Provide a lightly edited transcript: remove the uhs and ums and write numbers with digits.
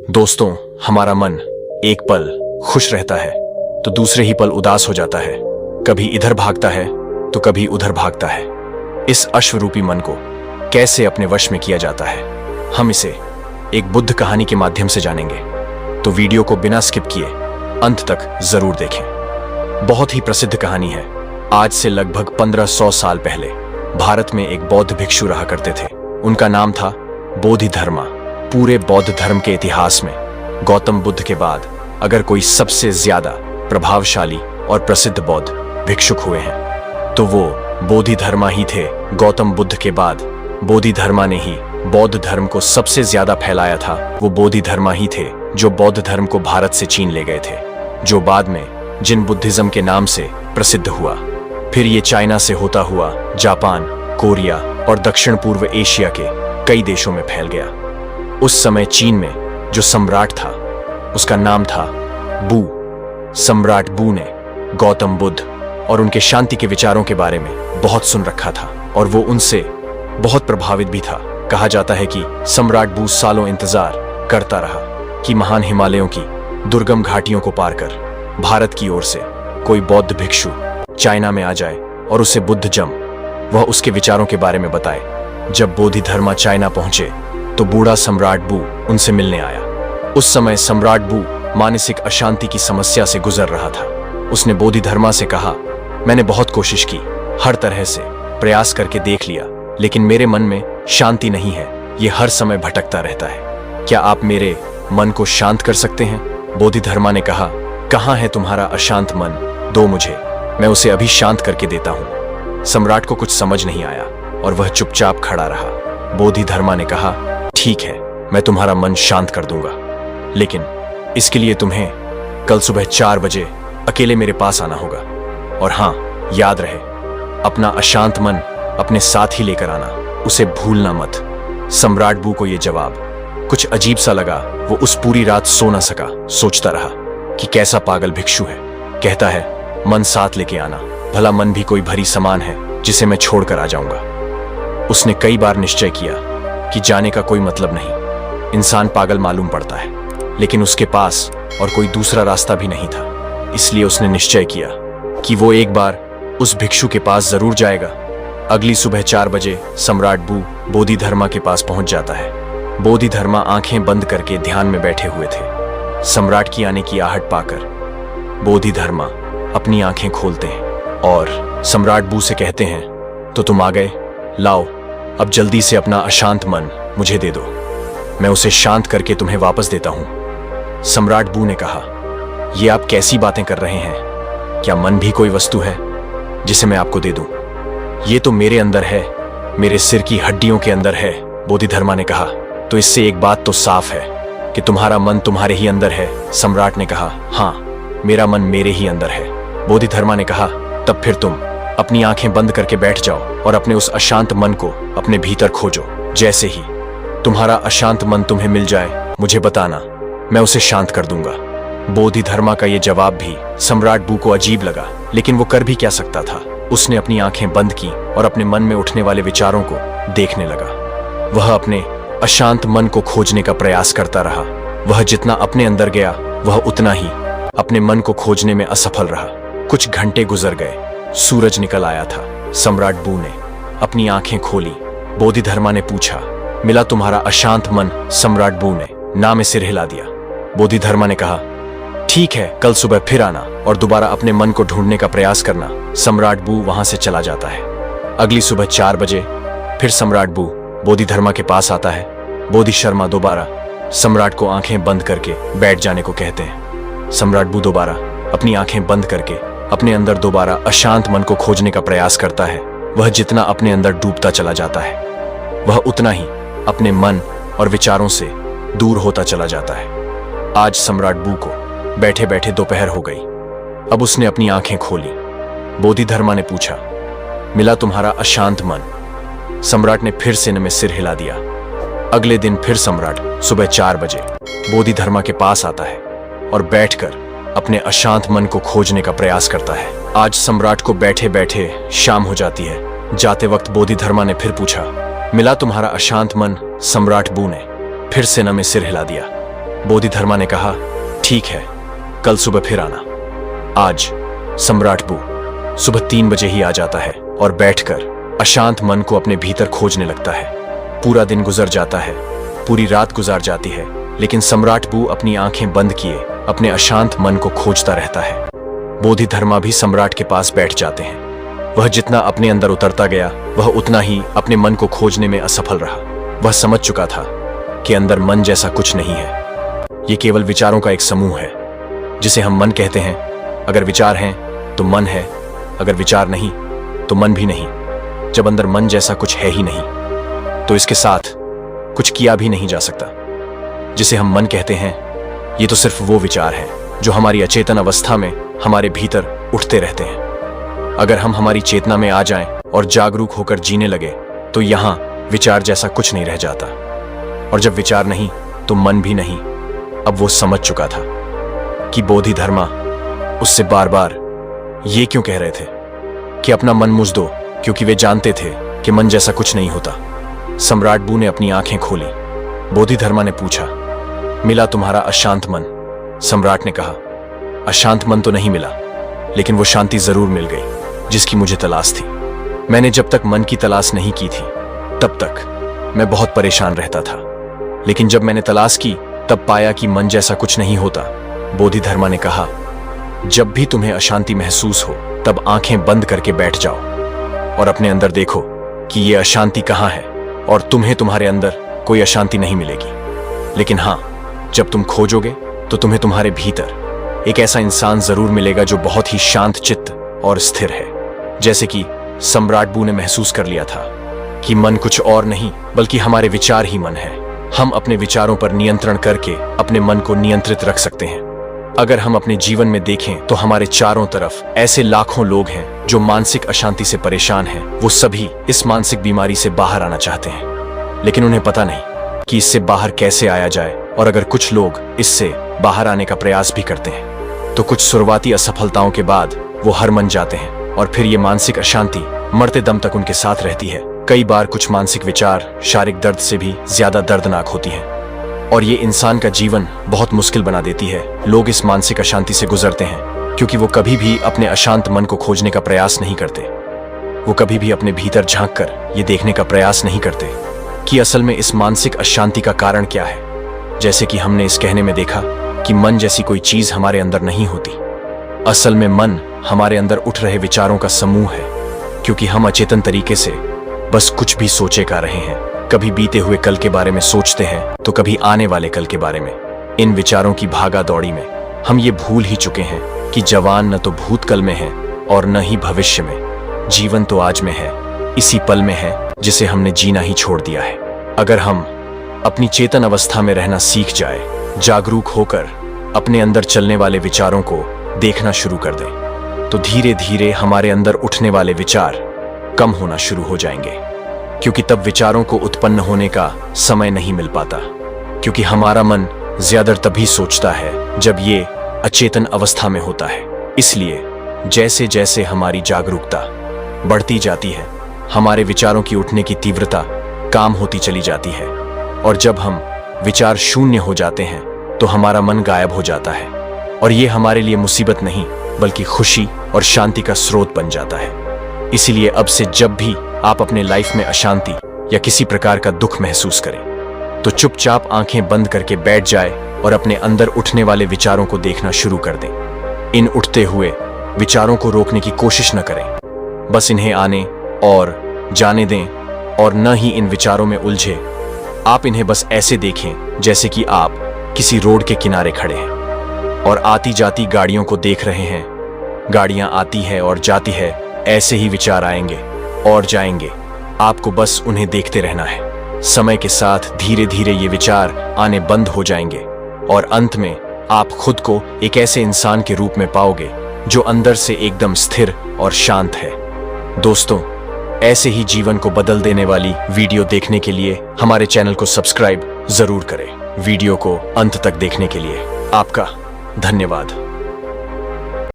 दोस्तों, हमारा मन एक पल खुश रहता है तो दूसरे ही पल उदास हो जाता है। कभी इधर भागता है तो कभी उधर भागता है। इस अश्वरूपी मन को कैसे अपने वश में किया जाता है, हम इसे एक बुद्ध कहानी के माध्यम से जानेंगे। तो वीडियो को बिना स्किप किए अंत तक जरूर देखें। बहुत ही प्रसिद्ध कहानी है। आज से लगभग 1500 साल पहले भारत में एक बौद्ध भिक्षु रहा करते थे। उनका नाम था बोधिधर्मा। पूरे बौद्ध धर्म के इतिहास में गौतम बुद्ध के बाद अगर कोई सबसे ज्यादा प्रभावशाली और प्रसिद्ध बौद्ध भिक्षुक हुए हैं तो वो बोधिधर्मा ही थे। गौतम बुद्ध के बाद बोधिधर्मा ने ही बौद्ध धर्म को सबसे ज्यादा फैलाया था। वो बोधिधर्मा ही थे जो बौद्ध धर्म को भारत से चीन ले गए थे, जो बाद में जिन बुद्धिज्म के नाम से प्रसिद्ध हुआ। फिर ये चाइना से होता हुआ जापान, कोरिया और दक्षिण पूर्व एशिया के कई देशों में फैल गया। उस समय चीन में जो सम्राट था उसका नाम था बू। सम्राट बू ने गौतम बुद्ध और उनके शांति के विचारों के बारे में बहुत सुन रखा था और वो उनसे बहुत प्रभावित भी था। कहा जाता है कि सम्राट बू सालों इंतजार करता रहा कि महान हिमालयों की दुर्गम घाटियों को पार कर भारत की ओर से कोई बौद्ध भिक्षु चाइना में आ जाए और उसे बुद्धिज्म वह उसके विचारों के बारे में बताए। जब बोधिधर्मा चाइना पहुंचे तो बूढ़ा सम्राट बू उनसे मिलने आया। उस समय सम्राट बू मानसिक अशांति की समस्या से गुजर रहा था। उसने बोधिधर्मा से कहा, मैंने बहुत कोशिश की, हर तरह से प्रयास करके देख लिया, लेकिन मेरे मन में शांति नहीं है। ये हर समय भटकता रहता है। क्या आप मेरे मन को शांत कर सकते हैं? बोधिधर्मा ने कहा, कहाँ है तुम्हारा अशांत मन? दो मुझे, मैं उसे अभी शांत करके देता हूँ। सम्राट को कुछ समझ नहीं आया और वह चुपचाप खड़ा रहा। बोधिधर्मा ने कहा, ठीक है, मैं तुम्हारा मन शांत कर दूंगा, लेकिन इसके लिए तुम्हें कल सुबह 4 बजे अकेले मेरे पास आना होगा। और हाँ, याद रहे, अपना अशांत मन अपने साथ ही लेकर आना, उसे भूलना मत। सम्राट बू को यह जवाब कुछ अजीब सा लगा। वो उस पूरी रात सो न सका। सोचता रहा कि कैसा पागल भिक्षु है, कहता है मन साथ लेके आना, भला मन भी कोई भरी सामान है जिसे मैं छोड़कर आ जाऊंगा। उसने कई बार निश्चय किया कि जाने का कोई मतलब नहीं, इंसान पागल मालूम पड़ता है, लेकिन उसके पास और कोई दूसरा रास्ता भी नहीं था। इसलिए उसने निश्चय किया कि वो एक बार उस भिक्षु के पास जरूर जाएगा। अगली सुबह 4 बजे सम्राट बू बोधिधर्मा के पास पहुंच जाता है। बोधिधर्मा आंखें बंद करके ध्यान में बैठे हुए थे। सम्राट की आने की आहट पाकर बोधिधर्मा अपनी आंखें खोलते हैं और सम्राट बू से कहते हैं, तो तुम आ गए, लाओ अब जल्दी से अपना अशांत मन मुझे दे दो, मैं उसे शांत करके तुम्हें वापस देता हूं। सम्राट बू ने कहा, ये आप कैसी बातें कर रहे हैं? क्या मन भी कोई वस्तु है जिसे मैं आपको दे दूं? ये तो मेरे अंदर है, मेरे सिर की हड्डियों के अंदर है। बोधिधर्मा ने कहा, तो इससे एक बात तो साफ है कि तुम्हारा मन तुम्हारे ही अंदर है। सम्राट ने कहा, हाँ, मेरा मन मेरे ही अंदर है। बोधिधर्मा ने कहा, तब फिर तुम अपनी आंखें बंद करके बैठ जाओ और अपने उस अशांत मन को अपने भीतर खोजो। जैसे ही तुम्हारा अशांत मन तुम्हें मिल जाए मुझे बताना, मैं उसे शांत कर दूंगा। बोधिधर्मा का यह जवाब भी सम्राट बू को अजीब लगा, लेकिन वो कर भी क्या सकता था। उसने अपनी आंखें बंद की और अपने मन में उठने वाले विचारों को देखने लगा। वह अपने अशांत मन को खोजने का प्रयास करता रहा। वह जितना अपने अंदर गया वह उतना ही अपने मन को खोजने में असफल रहा। कुछ घंटे गुजर गए, सूरज निकल आया था। सम्राट बू ने अपनी आंखें खोली। बोधिधर्मा ने पूछा, मिला तुम्हारा अशांत मन? सम्राट बू ने ना में सिर हिला दिया। बोधिधर्मा ने कहा, ठीक है, कल सुबह फिर आना और दोबारा अपने मन को ढूंढने का प्रयास करना। सम्राट बू वहां से चला जाता है। अगली सुबह 4 बजे फिर सम्राट बू बोधिधर्मा के पास आता है। बोधिशर्मा दोबारा सम्राट को आंखें बंद करके बैठ जाने को कहते हैं। सम्राट बू दोबारा अपनी आंखें बंद करके अपने अंदर दोबारा अशांत मन को खोजने का प्रयास करता है। वह जितना अपने अंदर डूबता चला जाता है वह उतना ही अपने मन और विचारों से दूर होता चला जाता है। आज सम्राट बू को बैठे बैठे दोपहर हो गई। अब उसने अपनी आंखें खोली। बोधिधर्मा ने पूछा, मिला तुम्हारा अशांत मन? सम्राट ने फिर से में सिर हिला दिया। अगले दिन फिर सम्राट सुबह 4 बजे बोधिधर्मा के पास आता है और बैठकर अपने अशांत मन को खोजने का प्रयास करता है। आज सम्राट को बैठे बैठे शाम हो जाती है। जाते वक्त बोधिधर्मा ने फिर पूछा, मिला तुम्हारा अशांत मन? सम्राट बू ने फिर से में सिर हिला दिया। बोधिधर्मा ने कहा, ठीक है, कल सुबह फिर आना। आज सम्राट बू सुबह 3 बजे ही आ जाता है और बैठकर अशांत मन को अपने भीतर खोजने लगता है। पूरा दिन गुजर जाता है, पूरी रात गुजार जाती है, लेकिन सम्राट बू अपनी आंखें बंद किए अपने अशांत मन को खोजता रहता है। बोधिधर्मा भी सम्राट के पास बैठ जाते हैं। वह जितना अपने अंदर उतरता गया, वह उतना ही अपने मन को खोजने में असफल रहा। वह समझ चुका था कि अंदर मन जैसा कुछ नहीं है। ये केवल विचारों का एक समूह है, जिसे हम मन कहते हैं। अगर विचार हैं तो मन है, अगर विचार नहीं तो मन भी नहीं। जब अंदर मन जैसा कुछ है ही नहीं, तो इसके साथ कुछ किया भी नहीं जा सकता। जिसे हम मन कहते हैं, ये तो सिर्फ वो विचार हैं जो हमारी अचेतन अवस्था में हमारे भीतर उठते रहते हैं। अगर हम हमारी चेतना में आ जाएं और जागरूक होकर जीने लगे, तो यहां विचार जैसा कुछ नहीं रह जाता। और जब विचार नहीं तो मन भी नहीं। अब वो समझ चुका था कि बोधिधर्मा उससे बार बार ये क्यों कह रहे थे कि अपना मन मुझ दो, क्योंकि वे जानते थे कि मन जैसा कुछ नहीं होता। सम्राट बू ने अपनी आंखें खोली। बोधिधर्मा ने पूछा, मिला तुम्हारा अशांत मन? सम्राट ने कहा, अशांत मन तो नहीं मिला, लेकिन वो शांति जरूर मिल गई जिसकी मुझे तलाश थी। मैंने जब तक मन की तलाश नहीं की थी, तब तक मैं बहुत परेशान रहता था, लेकिन जब मैंने तलाश की, तब पाया कि मन जैसा कुछ नहीं होता। बोधिधर्मा ने कहा, जब भी तुम्हें अशांति महसूस हो, तब आंखें बंद करके बैठ जाओ और अपने अंदर देखो कि ये अशांति कहाँ है, और तुम्हें तुम्हारे अंदर कोई अशांति नहीं मिलेगी। लेकिन हाँ, जब तुम खोजोगे तो तुम्हें तुम्हारे भीतर एक ऐसा इंसान जरूर मिलेगा जो बहुत ही शांत चित्त और स्थिर है। जैसे कि सम्राट बू ने महसूस कर लिया था कि मन कुछ और नहीं बल्कि हमारे विचार ही मन है। हम अपने विचारों पर नियंत्रण करके अपने मन को नियंत्रित रख सकते हैं। अगर हम अपने जीवन में देखें तो हमारे चारों तरफ ऐसे लाखों लोग हैं जो मानसिक अशांति से परेशान हैं। वो सभी इस मानसिक बीमारी से बाहर आना चाहते हैं, लेकिन उन्हें पता नहीं कि इससे बाहर कैसे आया जाए। और अगर कुछ लोग इससे बाहर आने का प्रयास भी करते हैं, तो कुछ शुरुआती असफलताओं के बाद वो हार मान जाते हैं, और फिर ये मानसिक अशांति मरते दम तक उनके साथ रहती है। कई बार कुछ मानसिक विचार शारीरिक दर्द से भी ज्यादा दर्दनाक होती हैं, और ये इंसान का जीवन बहुत मुश्किल बना देती है। लोग इस मानसिक अशांति से गुजरते हैं क्योंकि वो कभी भी अपने अशांत मन को खोजने का प्रयास नहीं करते। वो कभी भी अपने भीतर झांक कर ये देखने का प्रयास नहीं करते कि असल में इस मानसिक अशांति का कारण क्या है। जैसे कि हमने इस कहने में देखा कि मन जैसी कोई चीज हमारे अंदर नहीं होती। असल में मन हमारे अंदर उठ रहे विचारों का समूह है, क्योंकि हम अचेतन तरीके से बस कुछ भी सोचे का रहे हैं। कभी बीते हुए कल के बारे में सोचते हैं, तो कभी आने वाले कल के बारे में। इन विचारों की भागा दौड़ी में हम ये भूल ही चुके हैं कि जवान न तो भूतकाल में है और न ही भविष्य में। जीवन तो आज में है, इसी पल में है जिसे हमने जीना ही छोड़ दिया है। अगर हम अपनी चेतन अवस्था में रहना सीख जाए, जागरूक होकर अपने अंदर चलने वाले विचारों को देखना शुरू कर दें, तो धीरे धीरे हमारे अंदर उठने वाले विचार कम होना शुरू हो जाएंगे। क्योंकि तब विचारों को उत्पन्न होने का समय नहीं मिल पाता, क्योंकि हमारा मन ज्यादा तभी सोचता है जब ये अचेतन अवस्था में होता है। इसलिए जैसे जैसे हमारी जागरूकता बढ़ती जाती है, हमारे विचारों की उठने की तीव्रता काम होती चली जाती है, और जब हम विचार शून्य हो जाते हैं तो हमारा मन गायब हो जाता है, और ये हमारे लिए मुसीबत नहीं बल्कि खुशी और शांति का स्रोत बन जाता है। इसीलिए अब से जब भी आप अपने लाइफ में अशांति या किसी प्रकार का दुख महसूस करें, तो चुपचाप आंखें बंद करके बैठ जाए और अपने अंदर उठने वाले विचारों को देखना शुरू कर दें। इन उठते हुए विचारों को रोकने की कोशिश न करें, बस इन्हें आने और जाने दें, और न ही इन विचारों में उलझे। आप इन्हें बस ऐसे देखें जैसे कि आप किसी रोड के किनारे खड़े हैं और आती जाती गाड़ियों को देख रहे हैं। गाड़ियां आती है और जाती है, ऐसे ही विचार आएंगे और जाएंगे। आपको बस उन्हें देखते रहना है। समय के साथ धीरे धीरे ये विचार आने बंद हो जाएंगे, और अंत में आप खुद को एक ऐसे इंसान के रूप में पाओगे जो अंदर से एकदम स्थिर और शांत है। दोस्तों, ऐसे ही जीवन को बदल देने वाली वीडियो देखने के लिए हमारे चैनल को सब्सक्राइब जरूर करें। वीडियो को अंत तक देखने के लिए आपका धन्यवाद।